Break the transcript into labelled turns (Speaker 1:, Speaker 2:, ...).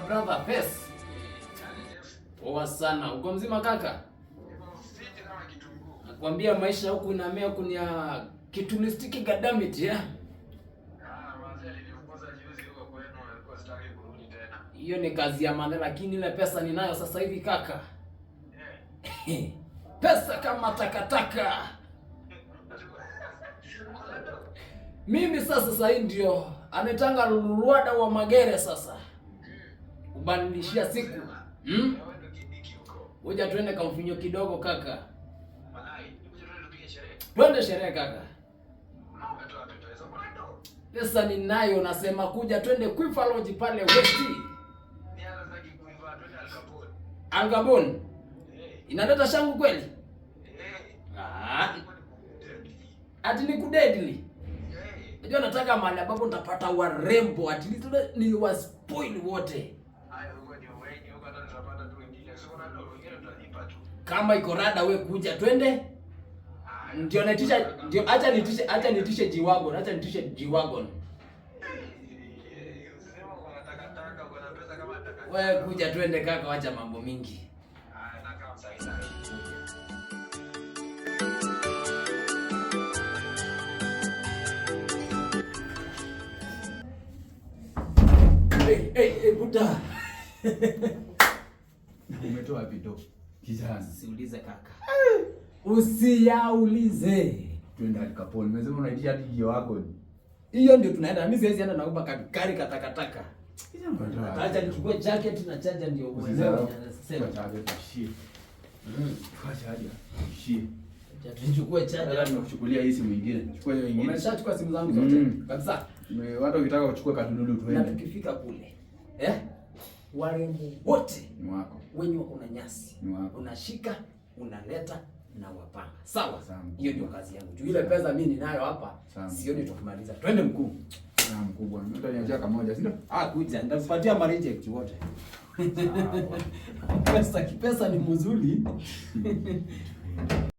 Speaker 1: Brother, face. Poa sana. Uko mzima kaka? Nakwambia maisha huku inamea huku ni ya kitunistiki gadamit ya. Hiyo ni kazi ya maana, lakini ile pesa ninayo sasa hivi kaka. Pesa kama takataka. Mimi sasa hii ndio anetanga Luluada wa Magere sasa. Kubadilishia siku. Ngoja tuende kamfinyo kidogo kaka. Twende sherehe kaka. Pesa ninayo, nasema kuja twende Quifa Lodge pale West. Algabon. Inaleta shangu kweli? Ati ni kudedli. Unajua nataka mahali ambapo nitapata warembo, at least ni wa spoil wote. Kama iko rada we kuja twende. Ndio natisha, ndio acha nitishe G-Wagon, acha nitishe G-Wagon. Wewe kuja twende kaka, wacha mambo mingi. Hey, buta.
Speaker 2: Umetoa vitu kijana.
Speaker 1: Siulize kaka. Usiyaulize.
Speaker 2: Twende Al-Capone. Nimesema unaitia hadi G-Wagon.
Speaker 1: Hiyo ndio tunaenda. Mimi siwezi enda naomba kari katakataka.
Speaker 2: Kijana,
Speaker 1: acha nichukue jacket na charger ndio uelewe.
Speaker 2: Sema charger shie. Chukua charger. Shie.
Speaker 1: Nichukue charger.
Speaker 2: Sasa nimekuchukulia hii simu nyingine. Chukua hiyo nyingine.
Speaker 1: Umeshachukua simu zangu zote. Kabisa.
Speaker 2: Watu ukitaka uchukue katululu tuende.
Speaker 1: Na tukifika kule. Warembo wote
Speaker 2: ni wako.
Speaker 1: Wenye wako na nyasi.
Speaker 2: Ni wako.
Speaker 1: Unashika, unaleta na wapanga. Sawa?
Speaker 2: Hiyo
Speaker 1: ndio kazi yangu. Juu ile pesa mimi ninayo hapa, sioni tukimaliza. Twende mkuu.
Speaker 2: Na mkubwa. Mimi utaniachia kamoja, si ndio?
Speaker 1: Kuja, nitakupatia ma reject wote. Pesa ni mzuri.